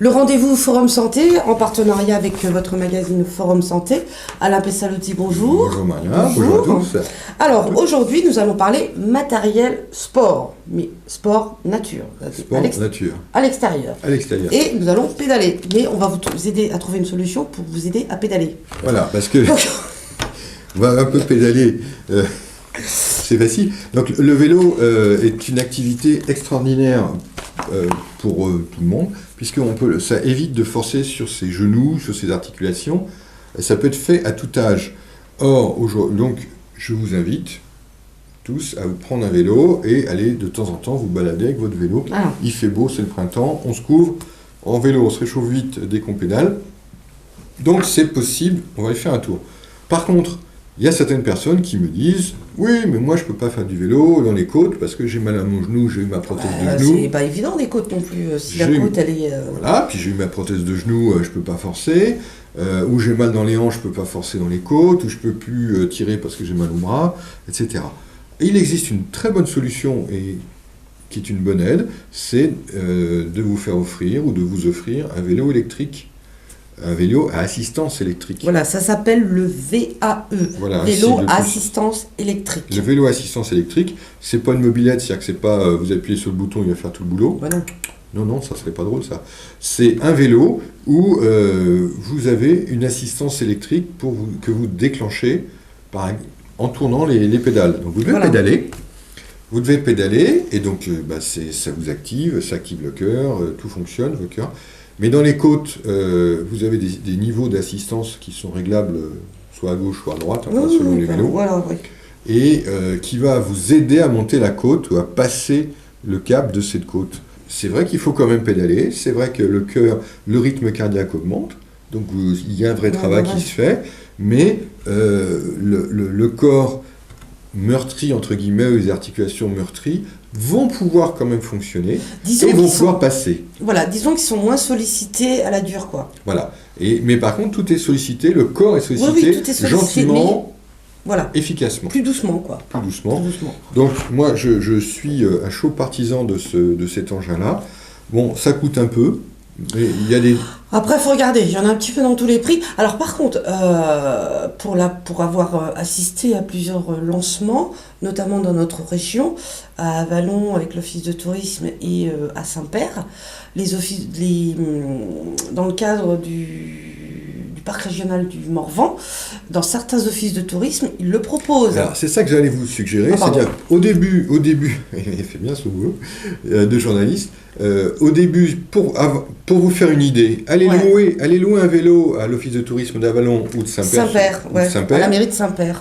Le rendez-vous Forum Santé, en partenariat avec votre magazine Forum Santé. Alain Pesalotti, bonjour. Bonjour Maria, bonjour à tous. Alors, aujourd'hui, nous allons parler matériel sport, mais sport nature. Sport nature. À l'extérieur. À l'extérieur. Et nous allons pédaler, mais on va vous aider à trouver une solution pour vous aider à pédaler. Voilà, parce que on va un peu pédaler, c'est facile. Donc le vélo est une activité extraordinaire pour tout le monde, ça évite de forcer sur ses genoux, sur ses articulations. Ça peut être fait à tout âge. Or, donc, je vous invite tous à vous prendre un vélo et aller de temps en temps vous balader avec votre vélo. Ah. Il fait beau, c'est le printemps, on se couvre. En vélo, on se réchauffe vite dès qu'on pédale. Donc c'est possible, on va aller faire un tour. Par contre, il y a certaines personnes qui me disent « Oui, mais moi je ne peux pas faire du vélo dans les côtes parce que j'ai mal à mon genou, j'ai eu ma prothèse de genou. » C'est pas évident des côtes non plus, si la côte elle est... Voilà, puis j'ai eu ma prothèse de genou, je ne peux pas forcer. Ou j'ai mal dans les hanches, je ne peux pas forcer dans les côtes. Ou je ne peux plus tirer parce que j'ai mal au bras, etc. Et il existe une très bonne solution et qui est une bonne aide, c'est de vous faire offrir ou de vous offrir un vélo électrique. Un vélo à assistance électrique. Voilà, ça s'appelle le VAE, voilà, vélo à assistance électrique. Le vélo à assistance électrique, c'est pas une mobilette, c'est-à-dire que c'est pas vous appuyez sur le bouton, il va faire tout le boulot. Voilà. Non, ça serait pas drôle ça. C'est un vélo où vous avez une assistance électrique que vous déclenchez en tournant les pédales. Donc vous devez pédaler. Vous devez pédaler et donc ça vous active, ça active le cœur, tout fonctionne, le cœur. Mais dans les côtes, vous avez des niveaux d'assistance qui sont réglables soit à gauche, soit à droite, selon les vélos. Voilà, oui. Et qui va vous aider à monter la côte ou à passer le cap de cette côte. C'est vrai qu'il faut quand même pédaler, c'est vrai que le rythme cardiaque augmente, donc il y a un vrai travail qui se fait, mais le corps meurtri, entre guillemets, les articulations meurtries, vont pouvoir quand même fonctionner et vont pouvoir passer. Voilà, disons qu'ils sont moins sollicités à la dure, quoi. Voilà. Mais par contre, tout est sollicité, le corps est sollicité, tout est sollicité gentiment, voilà. efficacement. Plus doucement, quoi. Plus doucement. Donc, moi, je suis un chaud partisan de cet engin-là. Bon, ça coûte un peu, mais il y a des... Après, il faut regarder, il y en a un petit peu dans tous les prix. Alors par contre, pour avoir assisté à plusieurs lancements, notamment dans notre région, à Avallon avec l'Office de tourisme et à Saint-Père, dans le cadre du parc régional du Morvan, dans certains offices de tourisme, ils le proposent. Alors, c'est ça que j'allais vous suggérer, c'est-à-dire au début, il fait bien son boulot de journaliste, au début, pour vous faire une idée, allez louer un vélo à l'office de tourisme d'Avallon ou de Saint-Père. À la mairie de Saint-Père.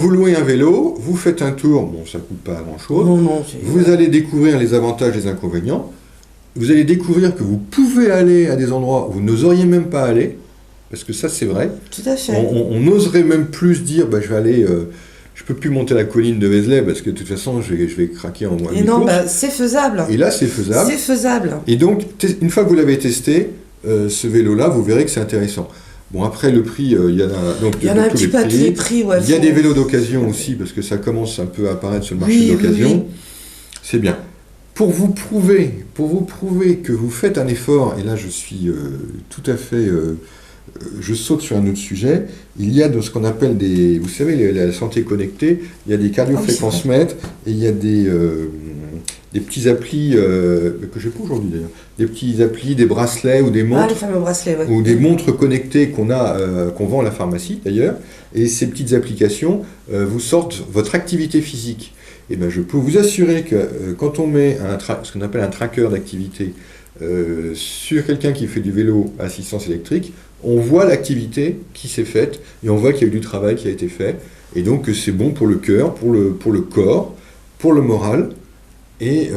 Vous louez un vélo, vous faites un tour, bon, ça ne coûte pas grand-chose, vous allez découvrir les avantages et les inconvénients, vous allez découvrir que vous pouvez aller à des endroits où vous n'oseriez même pas aller, parce que ça c'est vrai. Tout à fait. On oserait même plus dire, je vais aller... je peux plus monter la colline de Vézelay parce que de toute façon je vais craquer en moins de course. C'est faisable. Et là c'est faisable. C'est faisable. Et donc une fois que vous l'avez testé, ce vélo-là, vous verrez que c'est intéressant. Bon, après le prix, il y en a un petit peu à tous les prix. Ouais, il y a des vélos d'occasion aussi parce que ça commence un peu à apparaître sur le marché d'occasion. Oui. C'est bien. Pour vous prouver que vous faites un effort, et là je suis tout à fait... je saute sur un autre sujet, il y a de ce qu'on appelle vous savez, la santé connectée, il y a des cardiofréquencemètres et il y a des petits applis, que je n'ai pas aujourd'hui d'ailleurs, des petits applis, des bracelets ou des montres, les fameux bracelets, ou des montres connectées qu'on vend à la pharmacie d'ailleurs, et ces petites applications vous sortent votre activité physique. Et je peux vous assurer que quand on met ce qu'on appelle un tracker d'activité sur quelqu'un qui fait du vélo à assistance électrique, on voit l'activité qui s'est faite et on voit qu'il y a eu du travail qui a été fait et donc c'est bon pour le cœur, pour le corps, pour le moral et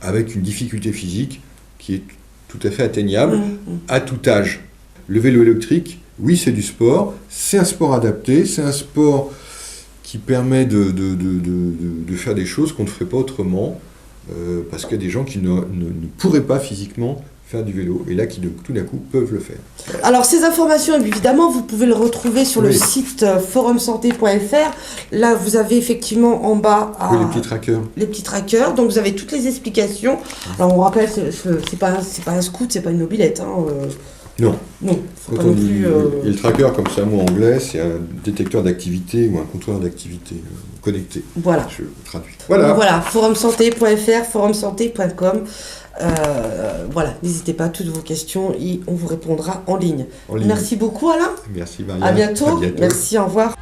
avec une difficulté physique qui est tout à fait atteignable à tout âge. Le vélo électrique, oui c'est du sport, c'est un sport adapté, c'est un sport qui permet de faire des choses qu'on ne ferait pas autrement parce qu'il y a des gens qui ne pourraient pas physiquement faire du vélo, et là qui tout d'un coup peuvent le faire. Alors ces informations, évidemment, vous pouvez le retrouver sur le Oui. site forumsanté.fr. Là, vous avez effectivement en bas Oui, les petits trackers. les petits trackers. Donc vous avez toutes les explications. Alors on rappelle, c'est pas un scoot, c'est pas une mobilette. Hein, Non. non, faut Quand pas on non dit, plus. et le tracker, comme c'est un mot anglais, c'est un détecteur d'activité ou un comptoir d'activité connecté. Voilà. Je traduis. Voilà. Donc voilà, forumsanté.fr, forumsanté.com. Voilà, n'hésitez pas, toutes vos questions, et on vous répondra en ligne. En ligne. Merci beaucoup, Alain. Merci Maria. À bientôt. À bientôt. Merci, au revoir.